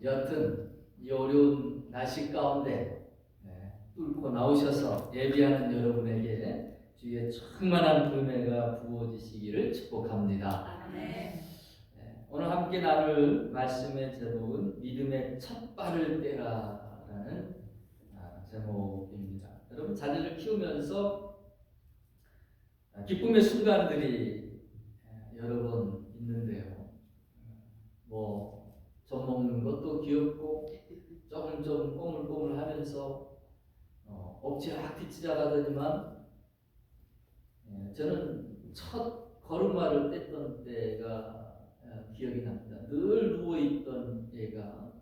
여튼 이 어려운 날씨 가운데 뚫고 나오셔서 예비하는 여러분에게 주의 충만한 은혜가 부어지시기를 축복합니다. 오늘 함께 나눌 말씀의 제목은 믿음의 첫 발을 떼라라는 제목입니다. 여러분 자녀를 키우면서 기쁨의 순간들이 여러 번 있는데요. 젖 먹는 것도 귀엽고 조금 좀 꼬물꼬물하면서 억지로 뒤치자가더니만 저는 첫 걸음마를 뗐던 때가 기억이 납니다. 늘 누워있던 애가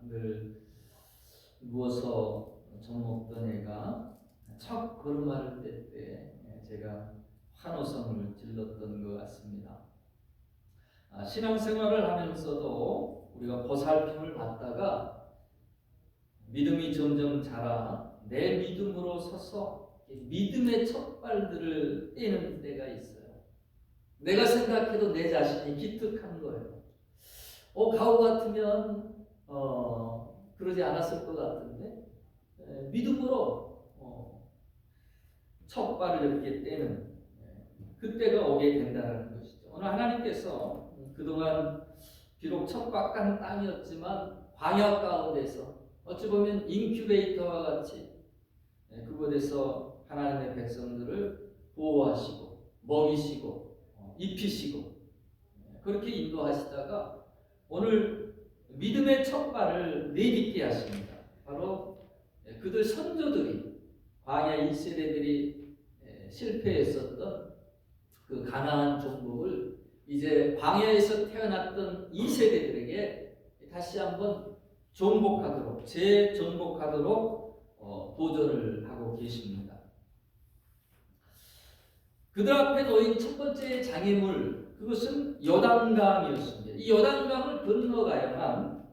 늘 누워서 젖 먹던 애가 첫 걸음마를 뗄 때 제가 환호성을 질렀던 것 같습니다. 신앙생활을 하면서도 우리가 보살핌을 받다가 믿음이 점점 자라 내 믿음으로 서서 믿음의 첫 발들을 떼는 때가 있어요. 내가 생각해도 내 자신이 기특한 거예요. 가오 같으면 그러지 않았을 것 같은데 믿음으로 첫 발을 이렇게 떼는 그때가 오게 된다는 것이죠. 오늘 하나님께서 그동안 비록 척박한 땅이었지만 광야 가운데서 어찌 보면 인큐베이터와 같이 그곳에서 하나님의 백성들을 보호하시고 먹이시고 입히시고 그렇게 인도하시다가 오늘 믿음의 첫 발을 내딛게 하십니다. 바로 그들 선조들이 광야 1세대들이 실패했었던 그 가나안 종국을 이제 광야에서 태어났던 2세대들에게 다시 한번 정복하도록 재정복하도록 도전을 하고 계십니다. 그들 앞에 놓인 첫 번째 장애물 그것은 요단강이었습니다. 이 요단강을 건너가야만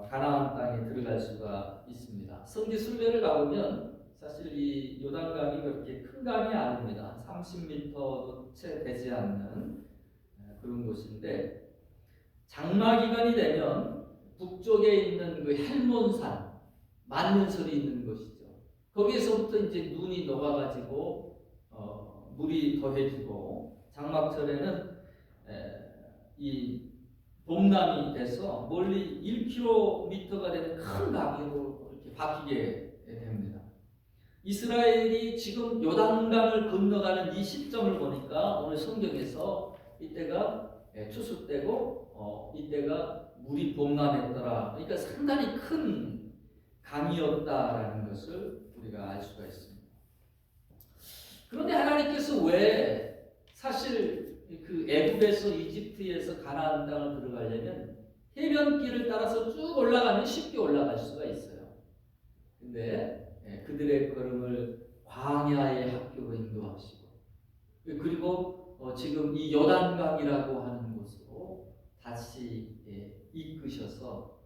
가나안 땅에 들어갈 수가 있습니다. 성지 순례를 가보면 사실 이 요단강이 그렇게 큰 강이 아닙니다. 30m도 채 되지 않는 그런 곳인데 장마 기간이 되면 북쪽에 있는 그 헬몬산 만년설이 있는 곳이죠. 거기에서부터 이제 눈이 녹아가지고 물이 더해지고 장마철에는 이 봄남이 돼서 멀리 1km가 되는 큰 강으로 이렇게 바뀌게 됩니다. 이스라엘이 지금 요단강을 건너가는 이 시점을 보니까 오늘 성경에서 이때가 추수 때고 이때가 물이 범람했더라. 그러니까 상당히 큰 강이었다라는 것을 우리가 알 수가 있습니다. 그런데 하나님께서 왜 사실 그 애굽에서 이집트에서 가나안 땅을 들어가려면 해변길을 따라서 쭉 올라가면 쉽게 올라갈 수가 있어요. 근데 그들의 걸음을 광야의 학교로 인도하시고 그리고 지금 이 요단강이라고 하는 곳으로 다시 이끄셔서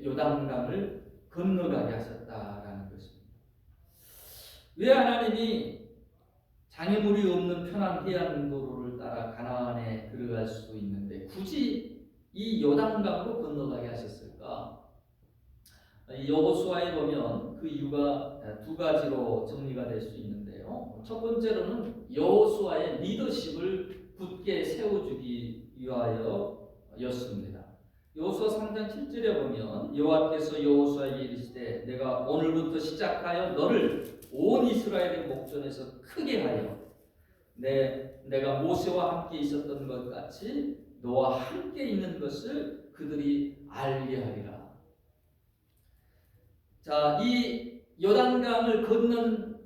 요단강을 건너가게 하셨다라는 것입니다. 왜 하나님이 장애물이 없는 편한 해안도로를 따라 가나안에 들어갈 수 있는데 굳이 이 요단강으로 건너가게 하셨을까? 여호수아에 보면 그 이유가 두 가지로 정리가 될 수 있는데요. 첫 번째로는 여호수아의 리더십을 굳게 세워주기 위하여였습니다. 여호수아 3장 7절에 보면 여호와께서 여호수아에게 이르시되 내가 오늘부터 시작하여 너를 온 이스라엘의 목전에서 크게 하여 내가 모세와 함께 있었던 것 같이 너와 함께 있는 것을 그들이 알게 하리라. 자, 이 요단강을 건넌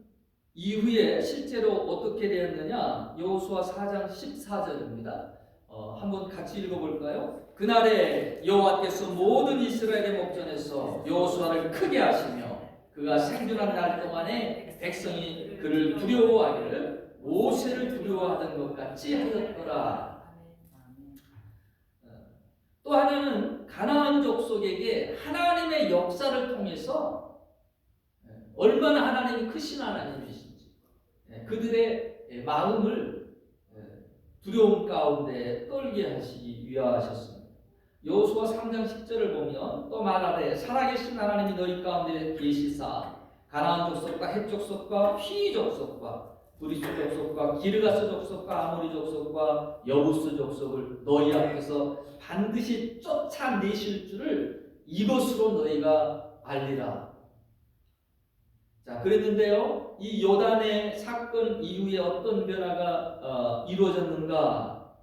이후에 실제로 어떻게 되었느냐? 여호수아 4장 14절입니다. 한번 같이 읽어볼까요? 그날에 여호와께서 모든 이스라엘의 목전에서 여호수아를 크게 하시며 그가 생존한 날 동안에 백성이 그를 두려워하기를 모세를 두려워하던 것 같이 하였더라. 또 하나는 가나안 족속에게 하나님의 역사를 통해서 얼마나 하나님이 크신 하나님이신지 그들의 마음을 두려움 가운데 떨게 하시기 위하셨습니다. 여호수아 3장 10절을 보면 또 말하되 살아계신 하나님이 너희 가운데 계시사 가나안 족속과 헷 족속과 휘 족속과 브리스 족속과 기르가스 족속과 아모리 족속과 여부스 족속을 너희 앞에서 반드시 쫓아내실 줄을 이것으로 너희가 알리라. 자, 그랬는데요, 이 요단의 사건 이후에 어떤 변화가 이루어졌는가?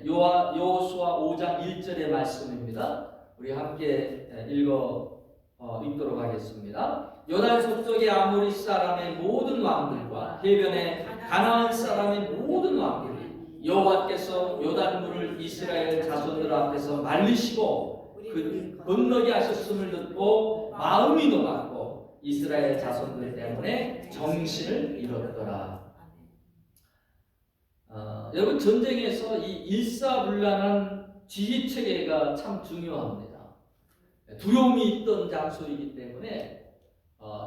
여호수아 5장 1절의 말씀입니다. 우리 함께 읽도록 하겠습니다. 요단 서쪽의 아모리 사람의 모든 왕들과 해변의 가나안 사람의 모든 왕들이 여호와께서 요단물을 이스라엘 자손들 앞에서 말리시고 건너게 하셨음을 듣고 마음이 녹았고 이스라엘 자손들 때문에 정신을 잃었더라. 여러분, 전쟁에서 이 일사불란한 지휘체계가 참 중요합니다. 두려움이 있던 장소이기 때문에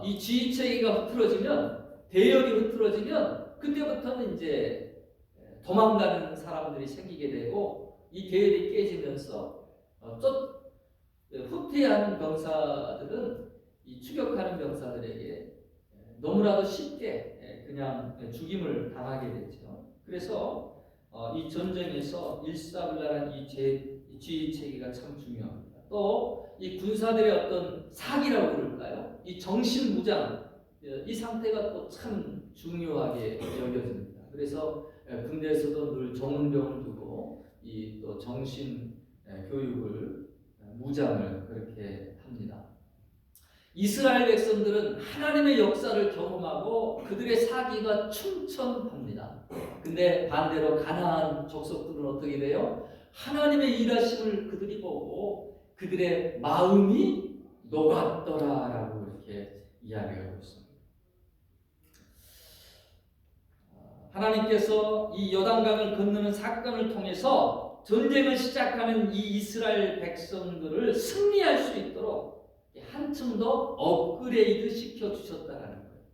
이 지휘체계가 흐트러지면, 대열이 흐트러지면 그때부터는 이제 도망가는 사람들이 생기게 되고 이 대열이 깨지면서 후퇴하는 병사들은 이 추격하는 병사들에게 너무나도 쉽게 그냥 죽임을 당하게 되죠. 그래서 이 전쟁에서 일사불란한 이 지휘체계가 참 중요합니다. 또 이 군사들의 어떤 사기라고 그럴까요? 이 정신무장, 이 상태가 또 참 중요하게 여겨집니다. 그래서 군대에서도 늘 정운병을 두고 이 또 정신 교육을, 무장을 그렇게 합니다. 이스라엘 백성들은 하나님의 역사를 경험하고 그들의 사기가 충천합니다. 근데 반대로 가나안 족속들은 어떻게 돼요? 하나님의 일하심을 그들이 보고 그들의 마음이 녹았더라라고 이렇게 이야기하고 있습니다. 하나님께서 이 요단강을 건너는 사건을 통해서 전쟁을 시작하는 이 이스라엘 백성들을 승리할 수 있도록 한층 더 업그레이드 시켜주셨다는 거예요.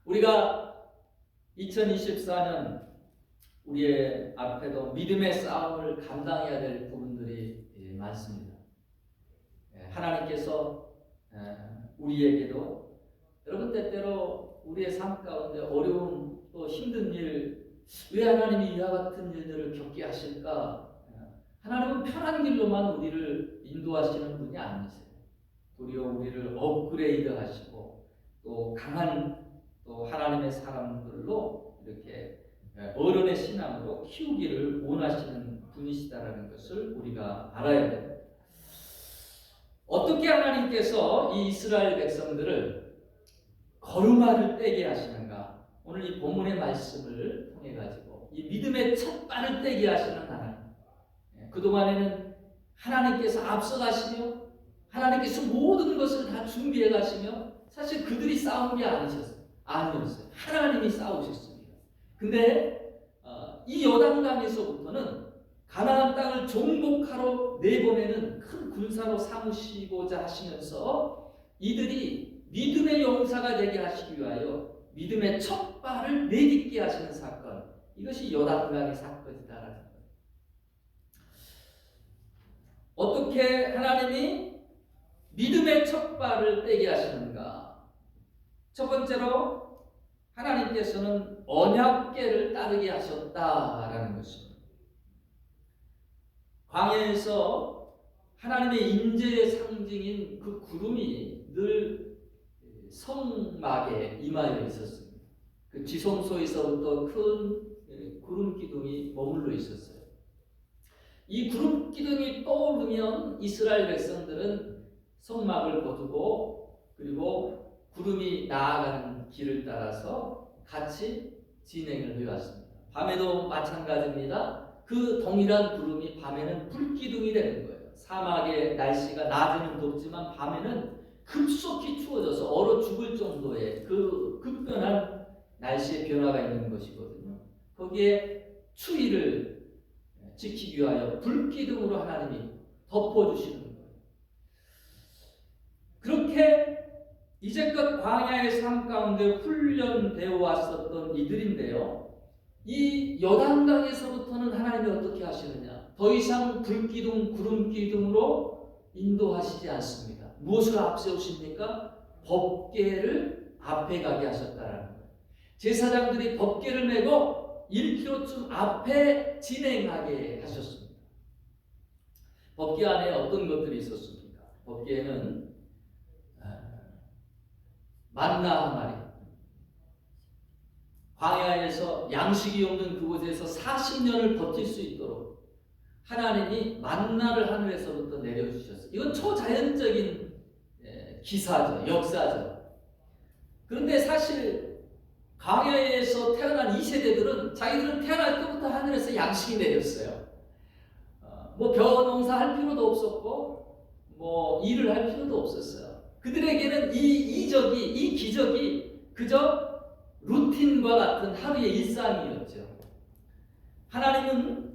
우리가 2024년 우리의 앞에도 믿음의 싸움을 감당해야 될 부분들이 많습니다. 하나님께서 우리에게도 여러분 때때로 우리의 삶 가운데 어려움 또 힘든 일, 왜 하나님이 이와 같은 일들을 겪게 하실까? 하나님은 편한 길로만 우리를 인도하시는 분이 아니세요. 도리어 우리를 업그레이드 하시고 또 강한 또 하나님의 사람들로 이렇게 어른의 신앙으로 키우기를 원하시는 분이시다라는 것을 우리가 알아야 됩니다. 어떻게 하나님께서 이 이스라엘 백성들을 걸음마를 떼게 하시는가? 오늘 이 본문의 말씀을 통해 가지고 이 믿음의 첫 발을 떼게 하시는 하나님. 그동안에는 하나님께서 앞서가시며 하나님께서 모든 것을 다 준비해 가시며 사실 그들이 싸운 게 아니었어요. 하나님이 싸우셨습니다. 근데 이 요단강에서부터는 가나안 땅을 정복하러 내보내는 큰 군사로 삼으시고자 하시면서 이들이 믿음의 용사가 되게 하시기 위하여 믿음의 첫 발을 내딛게 하시는 사건, 이것이 요단강의 사건이다라는 거예요. 어떻게 하나님이 믿음의 첫 발을 떼게 하시는가? 첫 번째로 하나님께서는 언약궤를 따르게 하셨다라는 것입니다. 광야에서 하나님의 인재의 상징인 그 구름이 늘 성막에 임하여 있었습니다. 그 지성소에서부터 큰 구름 기둥이 머물러 있었어요. 이 구름 기둥이 떠오르면 이스라엘 백성들은 성막을 거두고 그리고 구름이 나아가는 길을 따라서 같이 진행을 해왔습니다. 밤에도 마찬가지입니다. 그 동일한 구름이 밤에는 불기둥이 되는 거예요. 사막의 날씨가 낮에는 덥지만 밤에는 급속히 추워져서 얼어 죽을 정도의 그 급변한 날씨의 변화가 있는 것이거든요. 거기에 추위를 지키기 위하여 불기둥으로 하나님이 덮어주시는 거예요. 그렇게 이제껏 광야의 삶 가운데 훈련되어 왔었던 이들인데요. 이 요단강에서부터는 하나님이 어떻게 하시느냐? 더 이상 불기둥, 구름기둥으로 인도하시지 않습니다. 무엇을 앞세우십니까? 법궤를 앞에 가게 하셨다라는 거예요. 제사장들이 법궤를 메고 1km쯤 앞에 진행하게 하셨습니다. 법궤 안에 어떤 것들이 있었습니까? 법궤에는 만나 한 마리, 광야에서 양식이 없는 그곳에서 40년을 버틸 수 있도록 하나님이 만나를 하늘에서부터 내려주셨어요. 이건 초자연적인 기사죠, 역사죠. 그런데 사실 광야에서 태어난 2세대들은 자기들은 태어날 때부터 하늘에서 양식이 내렸어요. 뭐 벼농사 할 필요도 없었고 뭐 일을 할 필요도 없었어요. 그들에게는 이 기적이 그저 루틴과 같은 하루의 일상이었죠. 하나님은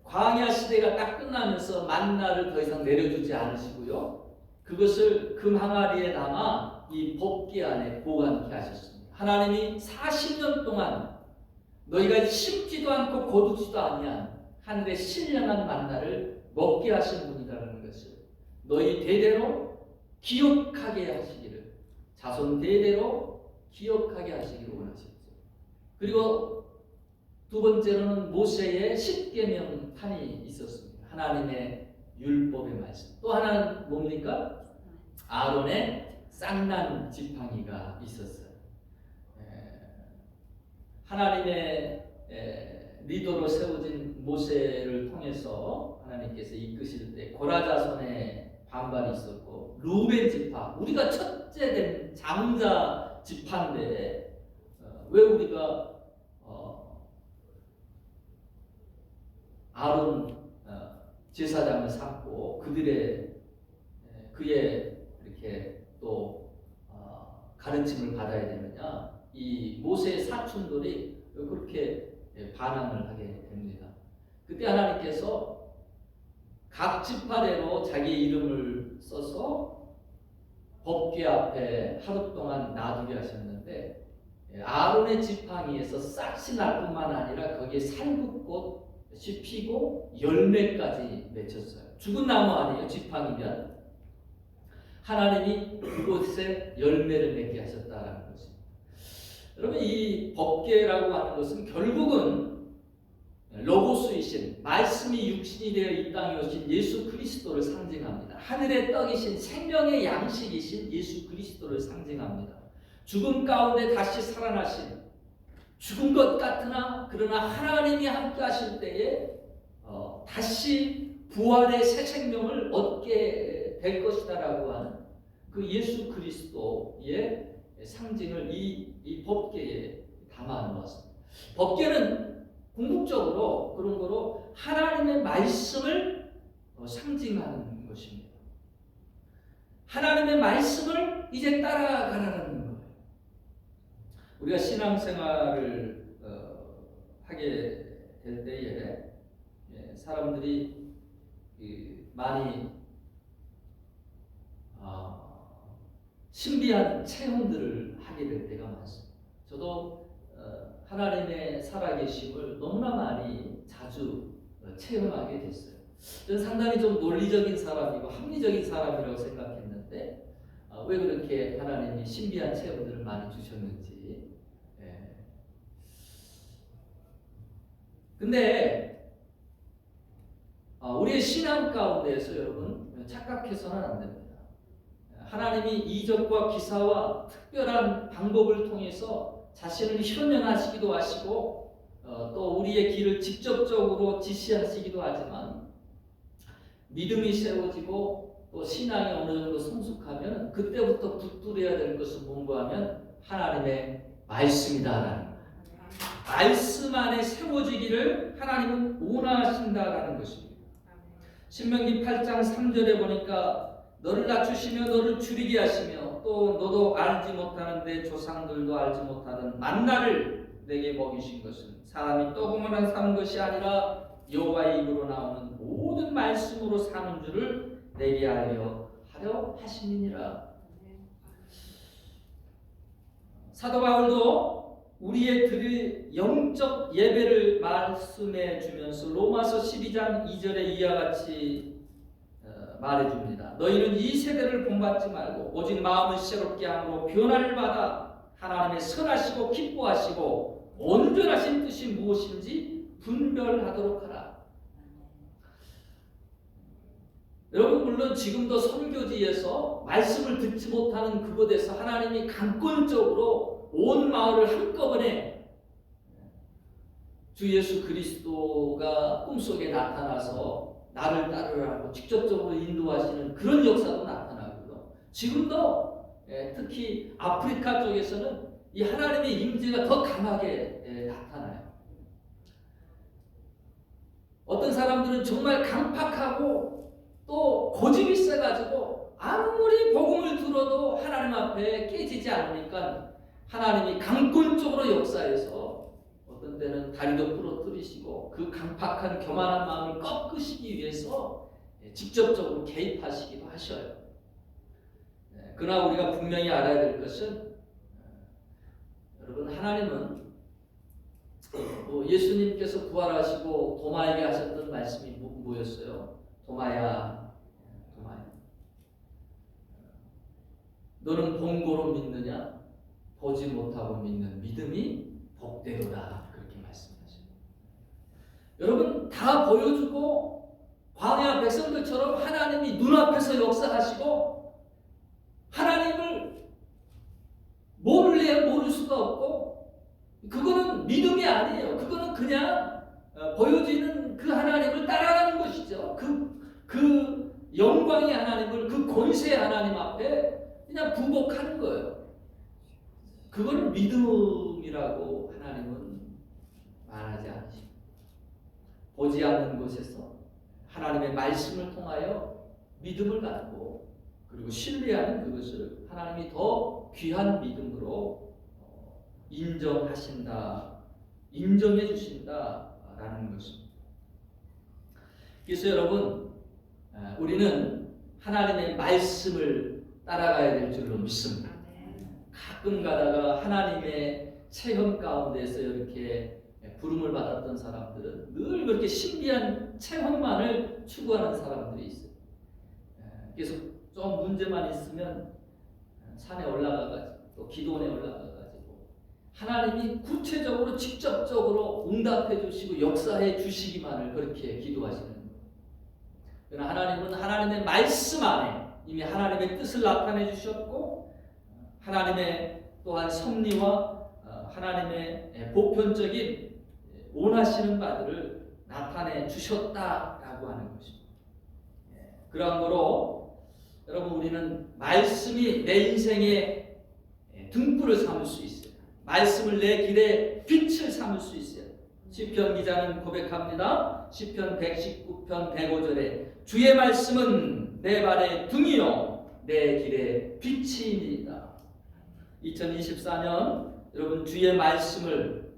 광야 시대가 딱 끝나면서 만나를 더 이상 내려주지 않으시고요. 그것을 금 항아리에 담아 이 법궤 안에 보관케 하셨습니다. 하나님이 40년 동안 너희가 심지도 않고 거두지도 아니한 하늘의 신령한 만나를 먹게 하신 분이라는 것을 너희 대대로 기억하게 하시기를, 자손 대대로 기억하게 하시기를 원하셨죠. 그리고 두 번째로는 모세의 십계명판이 있었습니다. 하나님의 율법의 말씀. 또 하나는 뭡니까? 아론의 쌍난 지팡이가 있었어요. 하나님의 리더로 세워진 모세를 통해서 하나님께서 이끄실 때 고라 자손의 반발이 있었고, 루벤 지파, 우리가 첫째 된 장자 지파인데 왜 우리가 아론 제사장을 삼고 그의 이렇게 또 가르침을 받아야 되느냐? 이 모세의 사촌들이 그렇게 반항을 하게 됩니다. 그때 하나님께서 각 지파대로 자기 이름을 써서 법궤 앞에 하루 동안 놔두게 하셨는데, 아론의 지팡이에서 싹이 날 뿐만 아니라 거기에 살구꽃이 피고 열매까지 맺혔어요. 죽은 나무 아니에요, 지팡이면. 하나님이 그곳에 열매를 맺게 하셨다라는 것입니다. 여러분, 이 법궤라고 하는 것은 결국은 로고스이신, 말씀이 육신이 되어 이 땅에 오신 예수 그리스도를 상징합니다. 하늘의 떡이신, 생명의 양식이신 예수 그리스도를 상징합니다. 죽음 가운데 다시 살아나신, 죽은 것 같으나 그러나 하나님이 함께 하실 때에 다시 부활의 새 생명을 얻게 될 것이다라고 하는 그 예수 그리스도의 상징을 이 법궤에 담아 놓았습니다. 법궤는 궁극적으로 그런 거로 하나님의 말씀을 상징하는 것입니다. 하나님의 말씀을 이제 따라가라는 거예요. 우리가 신앙생활을 하게 될 때에 사람들이 많이 신비한 체험들을 하게 될 때가 많습니다. 저도 하나님의 살아계심을 너무나 많이 자주 체험하게 됐어요. 저는 상당히 좀 논리적인 사람이고 합리적인 사람이라고 생각했는데 왜 그렇게 하나님이 신비한 체험들을 많이 주셨는지. 근데 우리의 신앙 가운데에서 여러분 착각해서는 안 됩니다. 하나님이 이적과 기사와 특별한 방법을 통해서 자신을 현현하시기도 하시고 또 우리의 길을 직접적으로 지시하시기도 하지만, 믿음이 세워지고 또 신앙이 어느 정도 성숙하면 그때부터 붙들어야 될 것은 뭔가 하면 하나님의 말씀이다라는 거예요. 말씀 안에 세워지기를 하나님은 원하신다라는 것입니다. 신명기 8장 3절에 보니까 너를 낮추시며 너를 줄이게 하시며 또 너도 알지 못하는 내 조상들도 알지 못하던 만나를 내게 먹이신 것은 사람이 떡으로만 사는 것이 아니라 여호와의 입으로 나오는 모든 말씀으로 사는 줄을 내게 알려 하려 하심이니라. 사도 바울도 우리의 드릴 영적 예배를 말씀해 주면서 로마서 12장 2절에 이와 같이 말해줍니다. 너희는 이 세대를 본받지 말고 오직 마음을 새롭게 함으로 변화를 받아 하나님의 선하시고 기뻐하시고 온전하신 뜻이 무엇인지 분별하도록 하라. 여러분, 물론 지금도 선교지에서 말씀을 듣지 못하는 그곳에서 하나님이 강권적으로 온 마을을 한꺼번에 주 예수 그리스도가 꿈속에 나타나서 나를 따르라고 직접적으로 인도하시는 그런 역사도 나타나고요. 지금도 특히 아프리카 쪽에서는 이 하나님의 임재가 더 강하게 나타나요. 어떤 사람들은 정말 강팍하고 또 고집이 세가지고 아무리 복음을 들어도 하나님 앞에 깨지지 않으니까 하나님이 강권적으로 역사해서 어떤 때는 다리도 부러뜨리시고 그 강팍한 교만한 마음을 꺾으시기 위해서 직접적으로 개입하시기도 하셔요. 그러나 우리가 분명히 알아야 될 것은 여러분, 하나님은 예수님께서 부활하시고 도마에게 하셨던 말씀이 뭐였어요? 도마야, 도마야, 너는 본고로 믿느냐? 보지 못하고 믿는 믿음이 복되도다. 그렇게 말씀하셔요. 여러분, 다 보여주고 광야 백성들처럼 하나님이 눈앞에서 역사하시고 하나님을 모를래야 모를 수가 없고, 그거는 믿음이 아니에요. 그거는 그냥 보여지는 그 하나님을 따라가는 것이죠. 그 영광의 하나님을, 그 권세의 하나님 앞에 그냥 부복하는 거예요. 그걸 믿음이라고 하나님은 말하지 않으십니다. 보지 않는 곳에서 하나님의 말씀을 통하여 믿음을 갖고 그리고 신뢰하는 그것을 하나님이 더 귀한 믿음으로 인정하신다, 인정해 주신다라는 것입니다. 그래서 여러분, 우리는 하나님의 말씀을 따라가야 될 줄로 믿습니다. 가끔 가다가 하나님의 체험 가운데서 이렇게 부름을 받았던 사람들은 늘 그렇게 신비한 체험만을 추구하는 사람들이 있어요. 그래서 좀 문제만 있으면 산에 올라가가지고 또 기도원에 올라가가지고 하나님이 구체적으로 직접적으로 응답해 주시고 역사해 주시기만을 그렇게 기도하시는 거예요. 그러나 하나님은 하나님의 말씀 안에 이미 하나님의 뜻을 나타내 주셨고 하나님의 또한 섭리와 하나님의 보편적인 원하시는 바들을 나타내 주셨다라고 하는 것입니다. 그러한 거로 여러분, 우리는 말씀이 내 인생의 등불을 삼을 수 있어요. 말씀을 내 길에 빛을 삼을 수 있어요. 시편 기자는 고백합니다. 시편 119편 105절에 주의 말씀은 내 발의 등이요 내 길의 빛이니이다. 2024년 여러분, 주의 말씀을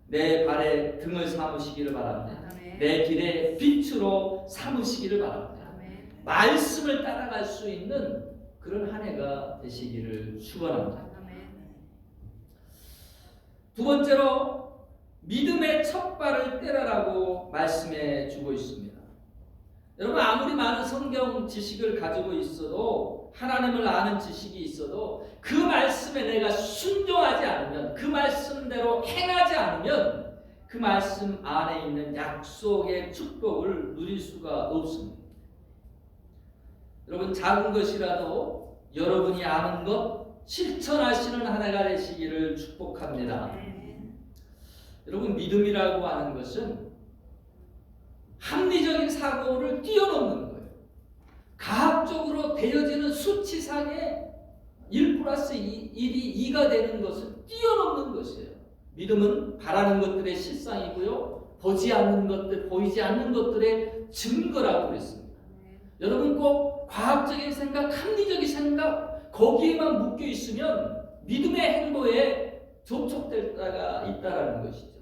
내 발의 등을 삼으시기를 바랍니다. 내 길의 빛으로 삼으시기를 바랍니다. 말씀을 따라갈 수 있는 그런 한 해가 되시기를 축원합니다. 두 번째로 믿음의 첫 발을 떼라라고 말씀해 주고 있습니다. 여러분, 아무리 많은 성경 지식을 가지고 있어도, 하나님을 아는 지식이 있어도 그 말씀에 내가 순종하지 않으면, 그 말씀대로 행하지 않으면 그 말씀 안에 있는 약속의 축복을 누릴 수가 없습니다. 여러분, 작은 것이라도 여러분이 아는 것 실천하시는 한 해가 되시기를 축복합니다. 여러분, 믿음이라고 하는 것은 합리적인 사고를 뛰어넘는 거예요. 과학적으로 되어지는 수치상의 1+1이 2가 되는 것을 뛰어넘는 것이에요. 믿음은 바라는 것들의 실상이고요, 보지 않는 것들, 보이지 않는 것들의 증거라고 그랬습니다. 여러분, 꼭 과학적인 생각, 합리적인 생각 거기에만 묶여 있으면 믿음의 행보에 접촉될 때가 있다라는 것이죠.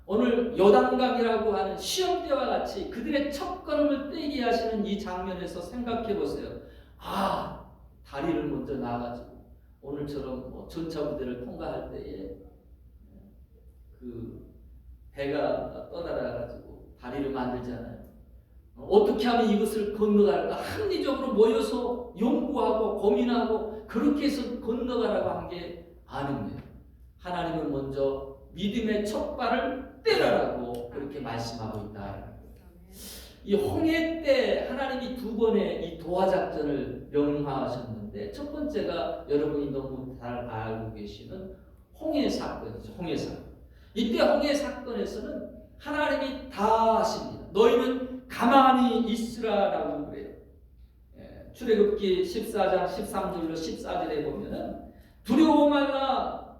오늘 요단강이라고 하는 시험대와 같이 그들의 첫걸음을 떼게 하시는 이 장면에서 생각해 보세요. 다리를 먼저 나가지고 오늘처럼 전차 부대를 통과할 때에 그 배가 떠날아가지고 다리를 만들잖아요. 어떻게 하면 이것을 건너갈까? 합리적으로 모여서 연구하고 고민하고 그렇게 해서 건너가라고 한 게 아닙니다. 하나님은 먼저 믿음의 첫 발을 떼라라고 그렇게 말씀하고 있다. 이 홍해 때 하나님이 두 번의 이 도하작전을 명하셨는데 첫 번째가 여러분이 너무 잘 알고 계시는 홍해 사건이죠. 홍해 사건. 이때 홍해 사건에서는 하나님이 다 하십니다. 너희는 가만히 있으라라고 그래요. 출애굽기 14장 13절로 14절에 보면은 두려워 말라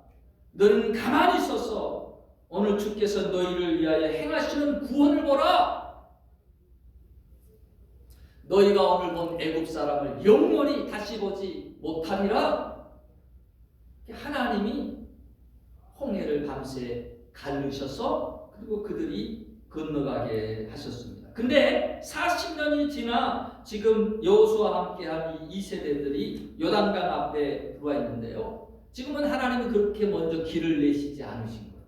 너희는 가만히 있어서 오늘 주께서 너희를 위하여 행하시는 구원을 보라. 너희가 오늘 본 애굽 사람을 영원히 다시 보지 못하리라. 하나님이 홍해를 밤새 가르셔서 그리고 그들이 건너가게 하셨습니다. 근데 40년이 지나 지금 여호수아와 함께한 이 세대들이 요단강 앞에 들어와 있는데요. 지금은 하나님은 그렇게 먼저 길을 내시지 않으신 거예요.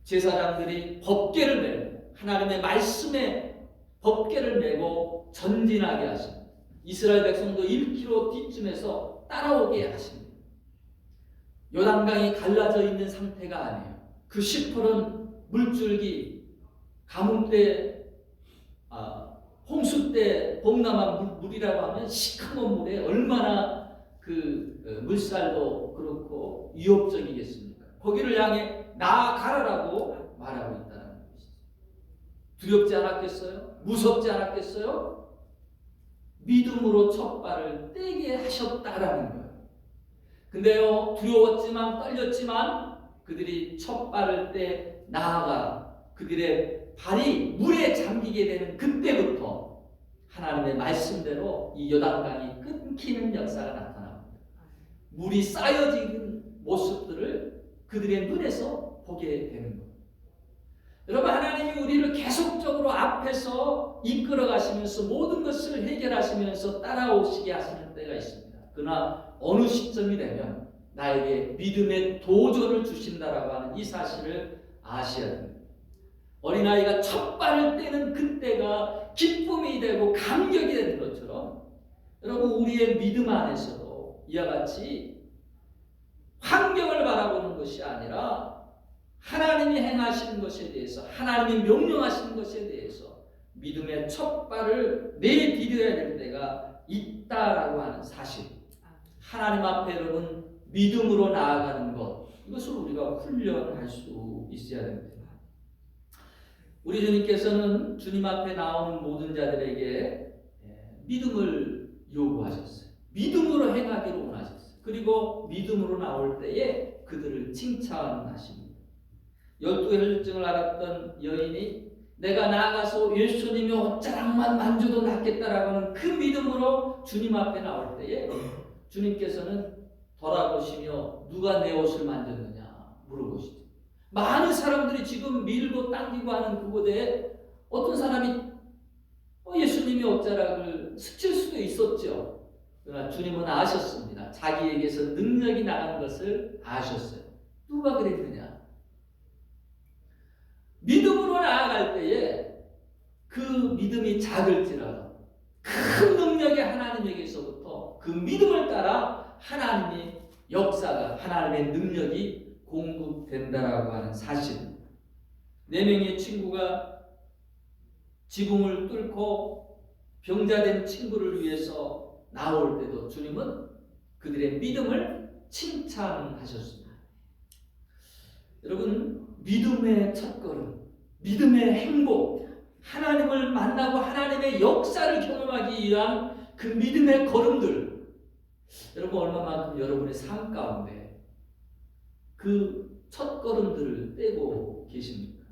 제사장들이 법궤를 메고 하나님의 말씀에 법궤를 메고 전진하게 하십니다. 이스라엘 백성도 1km 뒤쯤에서 따라오게 하십니다. 요단강이 갈라져 있는 상태가 아니에요. 그 시퍼런 물줄기, 가뭄 때, 홍수 때 범람한 물이라고 하면 시커먼 물에 얼마나 그 물살도 그렇고 위협적이겠습니까? 거기를 향해 나아가라라고 말하고 있다는 것이죠. 두렵지 않았겠어요? 무섭지 않았겠어요? 믿음으로 첫 발을 떼게 하셨다라는 거예요. 근데요, 두려웠지만 떨렸지만 그들이 첫 발을 떼 나아가 그들의 발이 물에 잠기게 되는 그때부터 하나님의 말씀대로 이 요단강이 끊기는 역사가 나타납니다. 물이 쌓여지는 모습들을 그들의 눈에서 보게 되는 거예요. 여러분, 하나님이 우리를 계속적으로 앞에서 이끌어 가시면서 모든 것을 해결하시면서 따라오시게 하시는 때가 있습니다. 그러나 어느 시점이 되면 나에게 믿음의 도전을 주신다라고 하는 이 사실을 아셔야 됩니다. 어린아이가 첫 발을 떼는 그때가 기쁨이 되고 감격이 되는 것처럼 여러분, 우리의 믿음 안에서도 이와 같이 환경을 바라보는 것이 아니라 하나님이 행하시는 것에 대해서, 하나님이 명령하시는 것에 대해서 믿음의 첫 발을 내디뎌야 될 때가 있다라고 하는 사실. 하나님 앞에 여러분 믿음으로 나아가는 것, 이것을 우리가 훈련할 수 있어야 됩니다. 우리 주님께서는 주님 앞에 나오는 모든 자들에게 믿음을 요구하셨어요. 믿음으로 행하기를 원하셨어요. 그리고 믿음으로 나올 때에 그들을 칭찬하십니다. 12 혈증을 앓았던 여인이 내가 나아가서 예수님의 옷자락만 만져도 낫겠다라고 하는 그 믿음으로 주님 앞에 나올 때에 주님께서는 돌아보시며 누가 내 옷을 만졌느냐 물어보시죠. 많은 사람들이 지금 밀고 당기고 하는 그곳에 어떤 사람이 예수님의 옷자락을 스칠 수도 있었죠. 그러나 주님은 아셨습니다. 자기에게서 능력이 나가는 것을 아셨어요. 누가 그랬느냐? 믿음으로 나아갈 때에 그 믿음이 작을지라도 큰 능력이 하나님에게서부터 그 믿음을 따라 하나님의 역사가, 하나님의 능력이 공급된다라고 하는 사실. 4명의 친구가 지붕을 뚫고 병자된 친구를 위해서 나올 때도 주님은 그들의 믿음을 칭찬하셨습니다. 여러분, 믿음의 첫걸음, 믿음의 행복, 하나님을 만나고 하나님의 역사를 경험하기 위한 그 믿음의 걸음들, 여러분 얼마만큼 여러분의 삶 가운데 그 첫걸음들을 떼고 계십니까?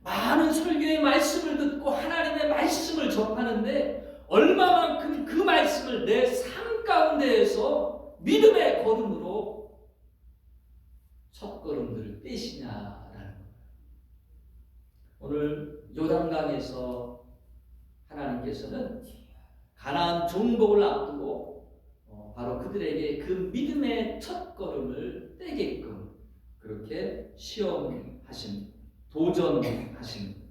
많은 설교의 말씀을 듣고 하나님의 말씀을 접하는데 얼마만큼 그 말씀을 내 삶 가운데에서 믿음의 걸음으로 첫걸음들을 떼시냐라는 거예요. 오늘 요단강에서 하나님께서는 가나안 정복을 앞두고 바로 그들에게 그 믿음의 첫걸음을 떼게끔 그렇게 시험하십니다. 도전하십니다.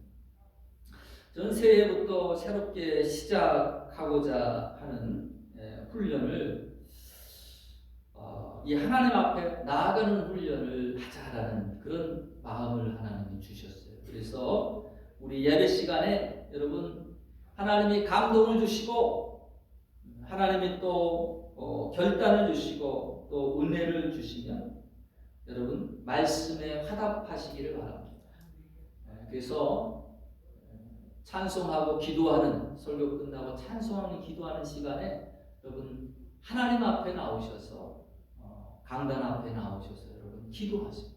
전 새해부터 새롭게 시작하고자 하는 훈련을 이 하나님 앞에 나아가는 훈련을 하자라는 그런 마음을 하나님이 주셨어요. 그래서 우리 예배 시간에 여러분 하나님이 감동을 주시고 하나님이 또 결단을 주시고 또 은혜를 주시면 여러분 말씀에 화답하시기를 바랍니다. 그래서 찬송하고 기도하는 설교 끝나고 찬송하고 기도하는 시간에 여러분 하나님 앞에 나오셔서 강단 앞에 나오셔서 여러분 기도하세요.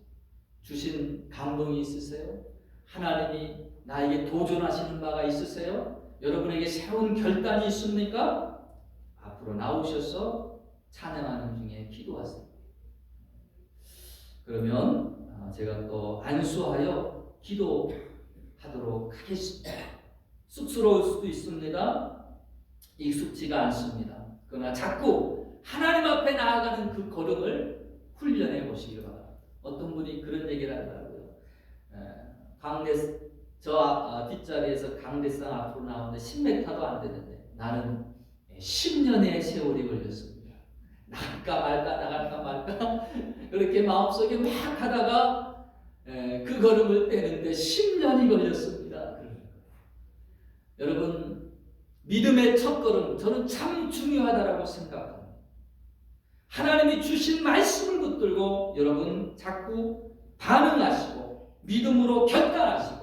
주신 감동이 있으세요? 하나님이 나에게 도전하시는 바가 있으세요? 여러분에게 세운 결단이 있습니까? 앞으로 나오셔서 찬양하는 중에 기도하세요. 그러면 제가 또 안수하여 기도하도록 하겠습니다. 쑥스러울 수도 있습니다. 익숙지가 않습니다. 그러나 자꾸 하나님 앞에 나아가는 그 걸음을 훈련해 보시길 바랍니다. 어떤 분이 그런 얘기를 하더라고요. 뒷자리에서 강대상 앞으로 나오는데 10m도 안 되는데 나는 10년의 세월이 걸렸습니다. 나갈까 말까 그렇게 마음속에 막 하다가 그 걸음을 떼는데 10년이 걸렸습니다. 여러분 믿음의 첫걸음 저는 참 중요하다고 생각합니다. 하나님이 주신 말씀을 붙들고 여러분 자꾸 반응하시고 믿음으로 결단하시고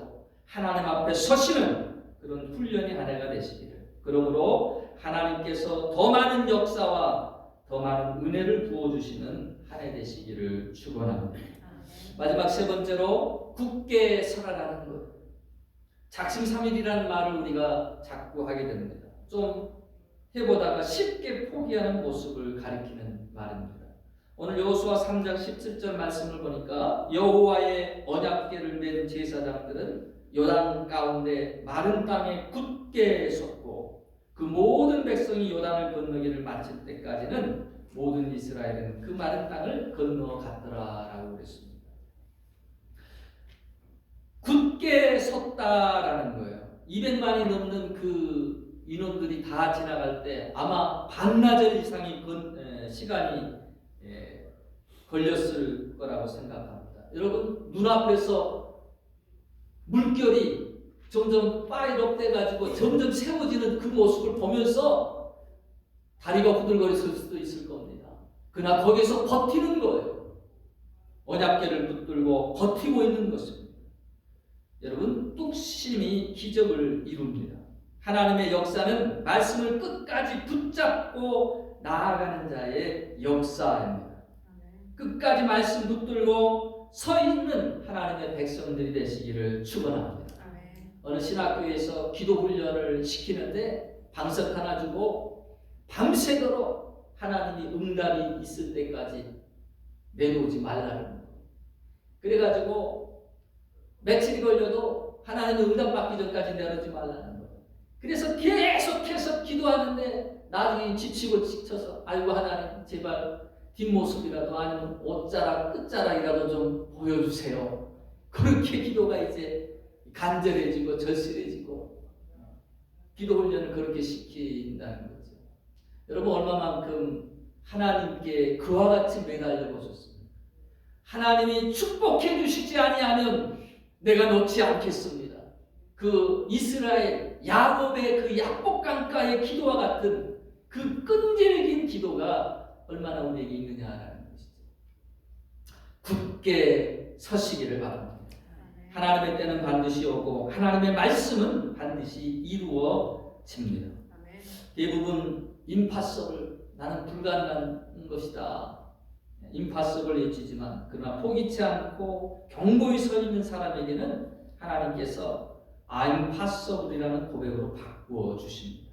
하나님 앞에 서시는 그런 훈련이 한 해가 되시기를, 그러므로 하나님께서 더 많은 역사와 더 많은 은혜를 부어주시는 한 해 되시기를 축원합니다. 마지막 세 번째로 굳게 서라라는 것. 작심삼일이라는 말을 우리가 자꾸 하게 됩니다. 좀 해보다가 쉽게 포기하는 모습을 가리키는 말입니다. 오늘 여호수아 3장 17절 말씀을 보니까 여호와의 언약궤를 맨 제사장들은 요단 가운데 마른 땅에 굳게 섰고 그 모든 백성이 요단을 건너기를 마칠 때까지는 모든 이스라엘은 그 마른 땅을 건너갔더라라고 그랬습니다. 굳게 섰다라는 거예요. 200만이 넘는 그 인원들이 다 지나갈 때 아마 반나절 이상의 시간이 걸렸을 거라고 생각합니다. 여러분 눈앞에서 물결이 점점 파이럽 돼가지고 점점 세워지는 그 모습을 보면서 다리가 후들거리실 수도 있을 겁니다. 그러나 거기서 버티는 거예요. 언약궤를 붙들고 버티고 있는 것입니다. 여러분 뚝심이 기적을 이룹니다. 하나님의 역사는 말씀을 끝까지 붙잡고 나아가는 자의 역사입니다. 끝까지 말씀 붙들고 서 있는 하나님의 백성들이 되시기를 축원합니다. 어느 신학교에서 기도 훈련을 시키는데 방석 하나 주고 밤새도록 하나님이 응답이 있을 때까지 내려오지 말라는 거예요. 그래가지고 며칠이 걸려도 하나님의 응답 받기 전까지 내려오지 말라는 거예요. 그래서 계속해서 기도하는데 나중에 지치고 지쳐서 아이고 하나님 제발 뒷모습이라도 아니면 옷자락 끝자락이라도 좀 보여주세요. 그렇게 기도가 이제 간절해지고 절실해지고 기도 훈련을 그렇게 시킨다는 거죠. 여러분 얼마만큼 하나님께 그와 같이 매달려 보셨습니까? 하나님이 축복해 주시지 아니하면 내가 놓지 않겠습니다. 그 이스라엘 야곱의 그 약복강가의 기도와 같은 그 끈질긴 기도가 얼마나 우리에게 있느냐라는 것이죠. 굳게 서시기를 바랍니다. 하나님의 때는 반드시 오고 하나님의 말씀은 반드시 이루어집니다. 대부분 impossible, 나는 불가능한 것이다. impossible 외치지만 그러나 포기치 않고 견고히 서 있는 사람에게는 하나님께서 I'm possible이라는 고백으로 바꾸어 주십니다.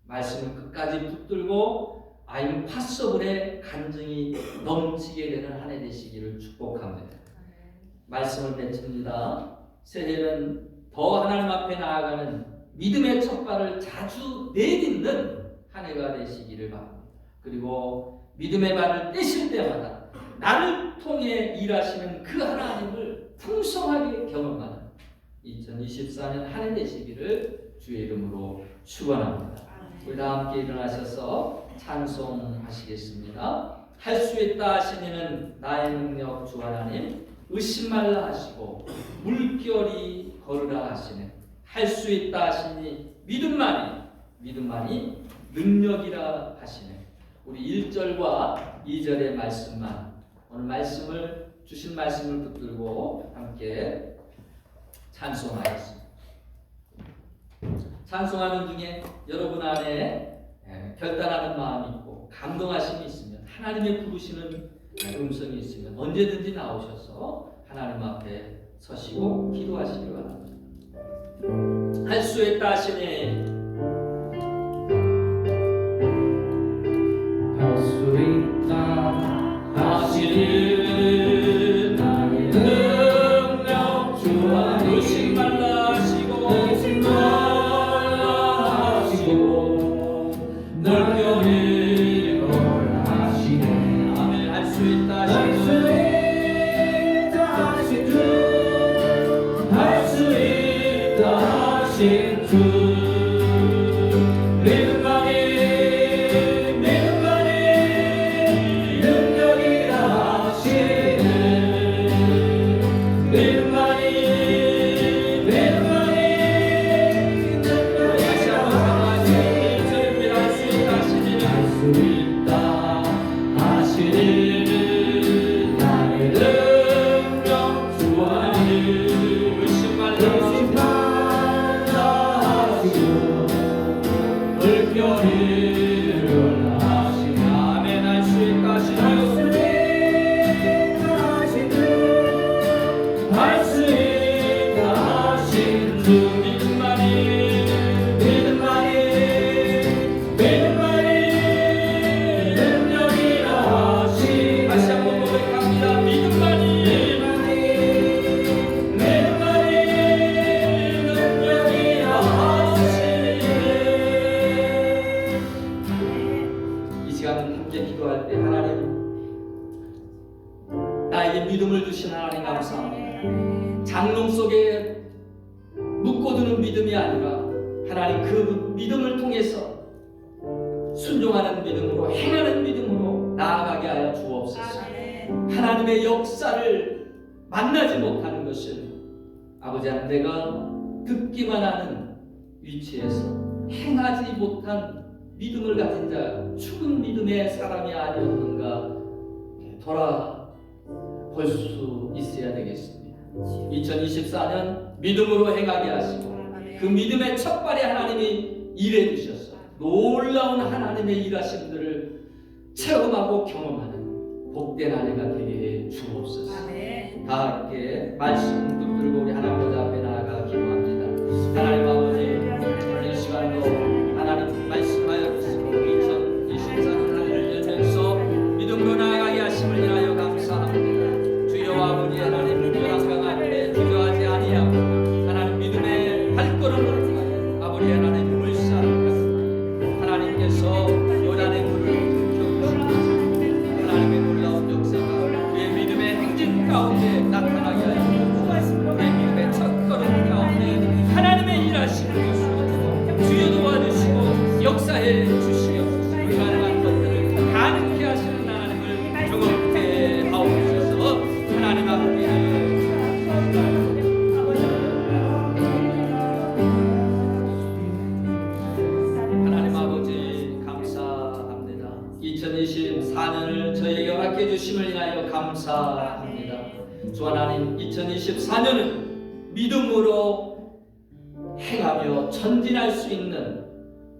말씀을 끝까지 붙들고 I'm possible의 간증이 넘치게 되는 한 해 되시기를 축복합니다. 말씀을 맺습니다. 새해는 더 하나님 앞에 나아가는 믿음의 첫발을 자주 내딛는 한 해가 되시기를 바랍니다. 그리고 믿음의 발을 떼실 때마다 나를 통해 일하시는 그 하나님을 풍성하게 경험하는 2024년 한 해 되시기를 주의 이름으로 축원합니다. 우리 다 함께 일어나셔서 찬송하시겠습니다. 할 수 있다 하시니는 나의 능력 주 하나님, 의심 말라 하시고 물결이 걸으라 하시네. 할 수 있다 하시니 믿음만이 능력이라 하시네. 우리 1절과 2절의 말씀만, 오늘 주신 말씀을 붙들고 함께 찬송하겠습니다. 찬송하는 중에 여러분 안에 결단하는 마음이 있고 감동하심이 있으면, 하나님의 부르시는 음성이 있으면 언제든지 나오셔서 하나님 앞에 서시고 기도하시기 바랍니다. 할 수 있다 하시니 할 수 있다 하시니 나의 능력 주 하나님, 의심 말라 하시고 물결이 걸으라 하시네. 아멘. 할 수 있다 하시니 주 믿음만이 능력이라 하시네. 믿음만이 다시 한번 생각하시니 할 수 있다 하시니 나의 능력 주 하나님, 의심 말라 물결이를 하시네. 아멘. 할 수 있다 하시니 할 수 있다 하신 주 믿음만이 능력이라 하시네. 다시 한번 고백합니다. 믿음만이 능력이라 하시네. 이 시간은 함께 기도할 때 하나님, 나에게 믿음을 주신 하나님 감사합니다. 장롱 속에 묶어두는 믿음이 아니라 하나님 그 믿음을 통해서 순종하는 믿음으로, 행하는 믿음으로 나아가게 하여 주옵소서. 하나님의 역사를 만나지 못하는 것은 아버지 하나님, 내가 듣기만 하는 위치에서 행하지 못한 믿음을 가진 자, 죽은 믿음의 사람이 아니었는가 돌아볼 수 있어야 되겠습니다. 2024년 믿음으로 행하게 하시고 그 믿음의 첫발에 하나님이 일해 주셔서 놀라운 하나님의 일하심들을 체험하고 경험하는 복된 한 해가 되게 해 주옵소서. 다 함께 말씀 붙들고 우리 하나님 보좌 앞에 나아가 기도합니다. 하나님 아버지, 오늘 이 시간도 하나님 말씀하여 주시고 2024년을 열면서 믿음으로 나아가게 하심을 인하여 감사합니다. 주여 아버지 하나님, 열왕강 앞에 주저하지 아니하고 하나님 믿음의 발걸음을 통하여 아버지 하나님 물살을 하나님께서 요단의 물을 키워주시고 하나님의 놀라운 역사가 우리의 믿음의 행진 가운데 나타나게 하여 주옵소서. 우리의 믿음의 첫걸음 가운데 하나님의 일하시는 것을 주여 도와주시고 역사해 주시옵소서. 불가능한 것들을 가능케 하시는 하나님을 경험케 하옵소서. 하나님 앞에 하나님 아버지 감사합니다. 2024년을 저에게 허락해 주심을 인하여 감사합니다. 주 하나님, 2024년은 믿음으로 행하며 전진할 수 있는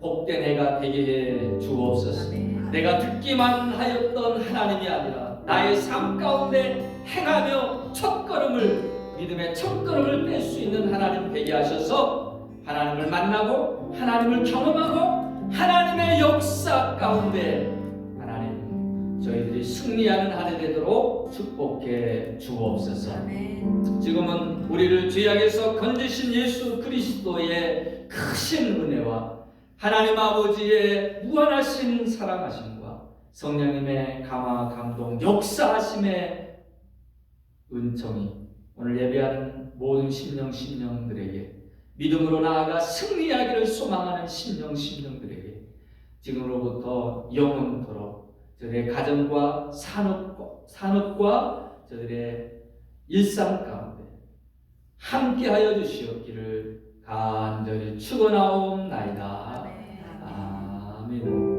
복된 해가 되게 해 주옵소서. 내가 듣기만 하였던 하나님이 아니라 나의 삶 가운데 행하며 믿음의 첫걸음을 뺄 수 있는 하나님 되게 하셔서 하나님을 만나고 하나님을 경험하고 하나님의 역사 가운데 하나님 저희들이 승리하는 한 해 되도록 축복해 주옵소서. 지금은 우리를 죄악에서 건지신 예수 그리스도의 크신 은혜와 하나님 아버지의 무한하신 사랑하심과 성령님의 감화 감동 역사하심의 은총이 오늘 예배하는 모든 심령들에게 믿음으로 나아가 승리하기를 소망하는 심령들에게 지금으로부터 영원토록 저들의 가정과 산업과 저들의 일상 가운데 함께하여 주시옵기를 간절히 축원하옵나이다. 아멘.